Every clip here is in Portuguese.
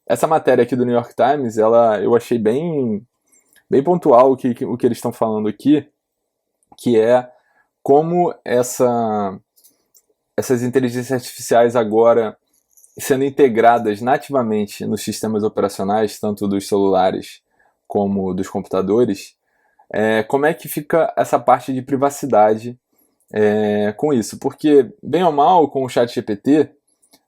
essa matéria aqui do New York Times, eu achei bem pontual o que eles estão falando aqui, que é como essas inteligências artificiais agora sendo integradas nativamente nos sistemas operacionais, tanto dos celulares como dos computadores, como é que fica essa parte de privacidade com isso? Porque, bem ou mal, com o ChatGPT,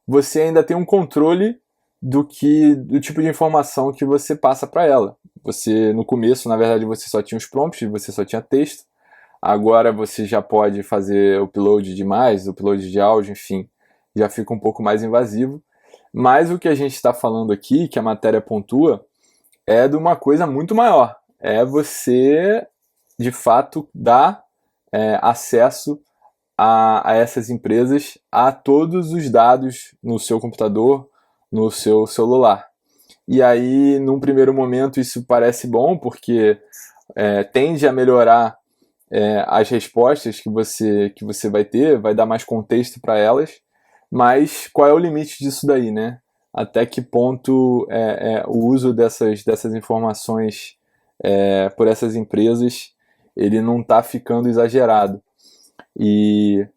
você ainda tem um controle do tipo de informação que você passa para ela. Você, no começo, na verdade, você só tinha os prompts, você só tinha texto. Agora você já pode fazer upload de imagens, upload de áudio, enfim, já fica um pouco mais invasivo. Mas o que a gente está falando aqui, que a matéria pontua, é de uma coisa muito maior. É você, de fato, dar acesso a essas empresas a todos os dados no seu computador, no seu celular. E aí, num primeiro momento, isso parece bom, porque tende a melhorar as respostas que você vai ter, vai dar mais contexto para elas, mas qual é o limite disso daí, né? Até que ponto o uso dessas informações por essas empresas ele não está ficando exagerado. E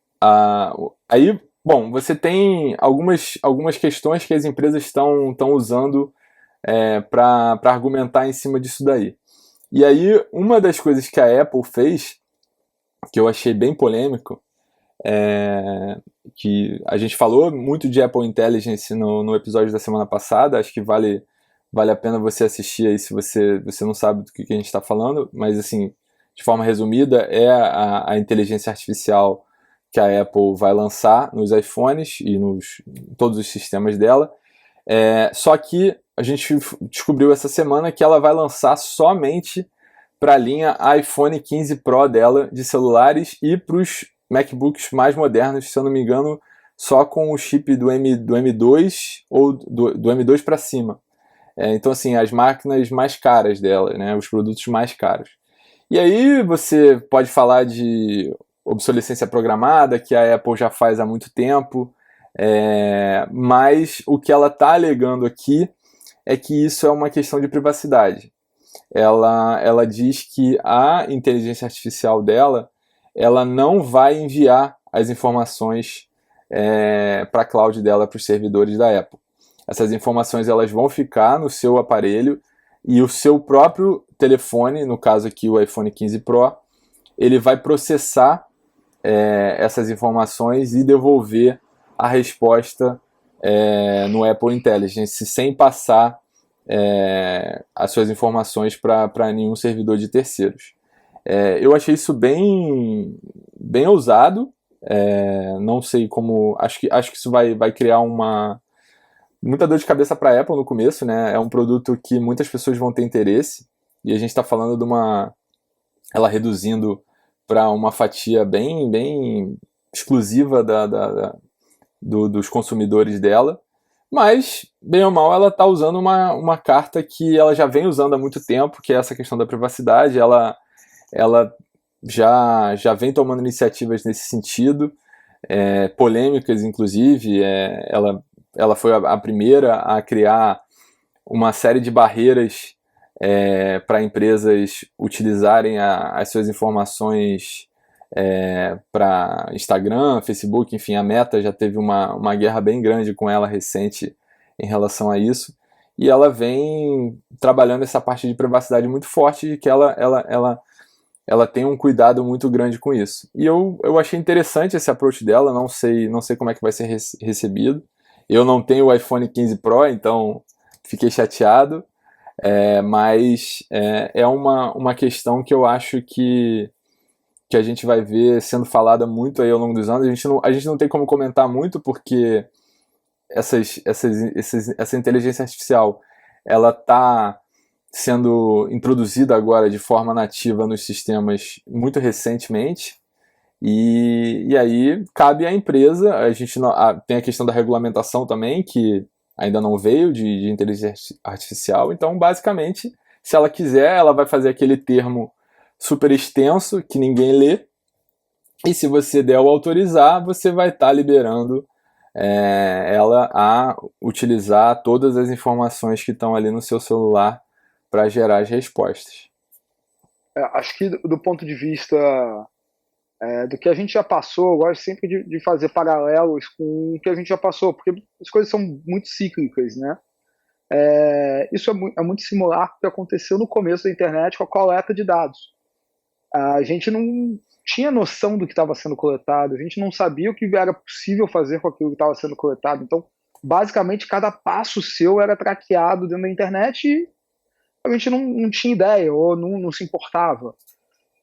aí, bom, você tem algumas questões que as empresas estão usando para argumentar em cima disso daí. E aí, uma das coisas que a Apple fez, que eu achei bem polêmico, que a gente falou muito de Apple Intelligence no episódio da semana passada, acho que vale a pena você assistir aí se você não sabe do que a gente está falando, mas assim, de forma resumida, é a inteligência artificial que a Apple vai lançar nos iPhones e em todos os sistemas dela. Só que a gente descobriu essa semana que ela vai lançar somente para a linha iPhone 15 Pro dela de celulares e para os MacBooks mais modernos, se eu não me engano, só com o chip do M2 ou do M2 para cima. Então, assim, as máquinas mais caras dela, né, os produtos mais caros. E aí você pode falar de obsolescência programada, que a Apple já faz há muito tempo, mas o que ela está alegando aqui é que isso é uma questão de privacidade. Ela diz que a inteligência artificial dela, ela não vai enviar as informações para a cloud dela, para os servidores da Apple. Essas informações elas vão ficar no seu aparelho e o seu próprio telefone, no caso aqui o iPhone 15 Pro, ele vai processar essas informações e devolver a resposta no Apple Intelligence, sem passar as suas informações para nenhum servidor de terceiros. Eu achei isso bem ousado. Não sei como. Acho que isso vai criar muita dor de cabeça para a Apple no começo, né? É um produto que muitas pessoas vão ter interesse, e a gente está falando de ela reduzindo para uma fatia bem exclusiva dos consumidores dela. Mas, bem ou mal, ela está usando uma carta que ela já vem usando há muito tempo, que é essa questão da privacidade. Ela já vem tomando iniciativas nesse sentido, polêmicas, inclusive. Ela foi a primeira a criar uma série de barreiras para empresas utilizarem as suas informações para Instagram, Facebook, enfim, a Meta já teve uma guerra bem grande com ela recente em relação a isso, e ela vem trabalhando essa parte de privacidade muito forte, que ela tem um cuidado muito grande com isso. E eu achei interessante esse approach dela, não sei como é que vai ser recebido. Eu não tenho o iPhone 15 Pro, então fiquei chateado, mas é uma questão que eu acho que a gente vai ver sendo falada muito aí ao longo dos anos. A gente não tem como comentar muito, porque essa inteligência artificial ela está sendo introduzida agora de forma nativa nos sistemas muito recentemente, e aí cabe à empresa. A gente tem a questão da regulamentação também, que ainda não veio de inteligência artificial. Então, basicamente, se ela quiser, ela vai fazer aquele termo super extenso que ninguém lê, e se você der o autorizar, você vai estar liberando ela a utilizar todas as informações que estão ali no seu celular para gerar as respostas. Acho que do ponto de vista do que a gente já passou, eu gosto sempre de fazer paralelos com o que a gente já passou, porque as coisas são muito cíclicas, né? Isso é muito similar ao que aconteceu no começo da internet com a coleta de dados. A gente não tinha noção do que estava sendo coletado, a gente não sabia o que era possível fazer com aquilo que estava sendo coletado. Então, basicamente, cada passo seu era traqueado dentro da internet e a gente não tinha ideia ou não se importava,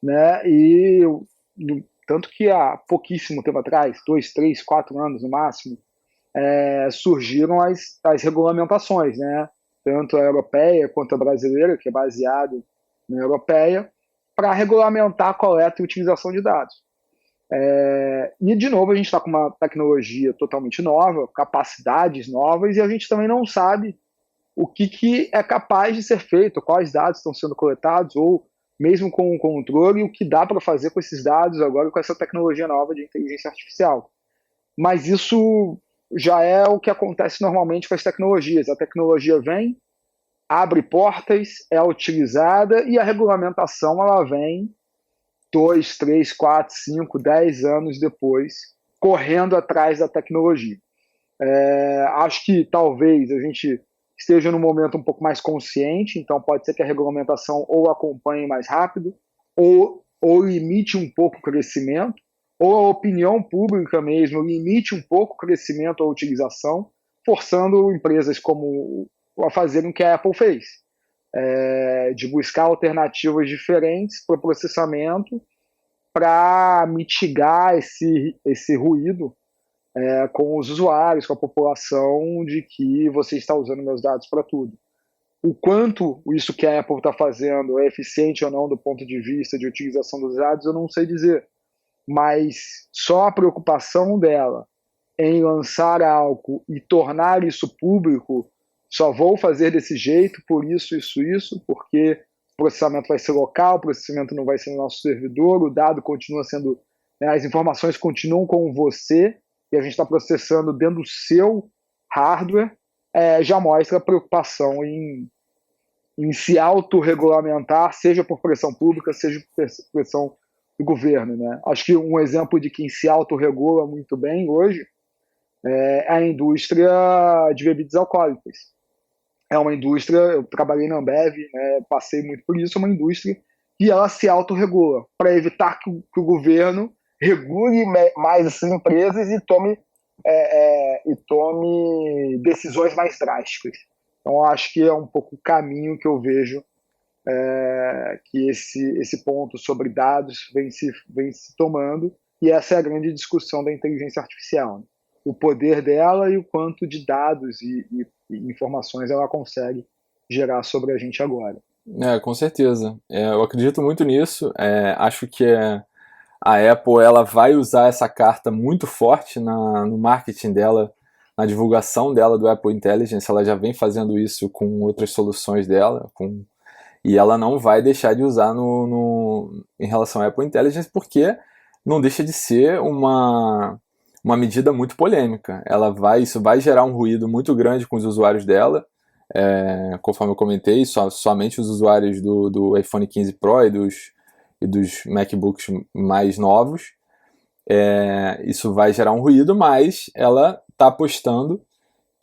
né? Tanto que há pouquíssimo tempo atrás, 2, 3, 4 anos no máximo, surgiram as regulamentações, né? Tanto a europeia quanto a brasileira, que é baseado na europeia, para regulamentar a coleta e utilização de dados. E, de novo, a gente está com uma tecnologia totalmente nova, capacidades novas, e a gente também não sabe o que é capaz de ser feito, quais dados estão sendo coletados, ou mesmo com o controle, o que dá para fazer com esses dados agora com essa tecnologia nova de inteligência artificial. Mas isso já é o que acontece normalmente com as tecnologias. A tecnologia vem, abre portas, é utilizada e a regulamentação ela vem 2, 3, 4, 5, 10 anos depois, correndo atrás da tecnologia. Acho que talvez a gente esteja num momento um pouco mais consciente, então pode ser que a regulamentação ou acompanhe mais rápido, ou limite um pouco o crescimento, ou a opinião pública mesmo limite um pouco o crescimento ou utilização, forçando empresas como a fazerem o que a Apple fez, de buscar alternativas diferentes para o processamento para mitigar esse ruído com os usuários, com a população, de que você está usando meus dados para tudo. O quanto isso que a Apple está fazendo é eficiente ou não do ponto de vista de utilização dos dados, eu não sei dizer. Mas só a preocupação dela em lançar algo e tornar isso público, só vou fazer desse jeito, por isso, porque o processamento vai ser local, o processamento não vai ser no nosso servidor, o dado continua sendo, né, as informações continuam com você, e a gente está processando dentro do seu hardware, já mostra a preocupação em se autorregulamentar, seja por pressão pública, seja por pressão do governo. Né? Acho que um exemplo de quem se autorregula muito bem hoje é a indústria de bebidas alcoólicas. É uma indústria, eu trabalhei na Ambev, né, passei muito por isso, é uma indústria que ela se autorregula para evitar que o governo regule mais essas empresas e tome decisões mais drásticas. Então, acho que é um pouco o caminho que eu vejo que esse ponto sobre dados vem se tomando, e essa é a grande discussão da inteligência artificial. Né? O poder dela e o quanto de dados e informações ela consegue gerar sobre a gente agora. Com certeza. Eu acredito muito nisso. Acho que a Apple ela vai usar essa carta muito forte no marketing dela, na divulgação dela do Apple Intelligence. Ela já vem fazendo isso com outras soluções dela, e ela não vai deixar de usar em relação ao Apple Intelligence, porque não deixa de ser uma medida muito polêmica. Isso vai gerar um ruído muito grande com os usuários dela. Conforme eu comentei, somente os usuários do iPhone 15 Pro e dos MacBooks mais novos. Isso vai gerar um ruído, mas ela está apostando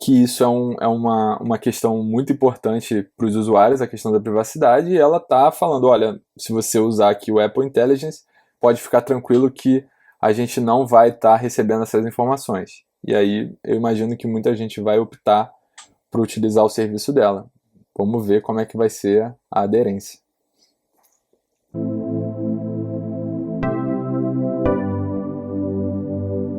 que isso é uma questão muito importante para os usuários, a questão da privacidade, e ela está falando, olha, se você usar aqui o Apple Intelligence, pode ficar tranquilo que a gente não vai estar recebendo essas informações. E aí eu imagino que muita gente vai optar por utilizar o serviço dela. Vamos ver como é que vai ser a aderência.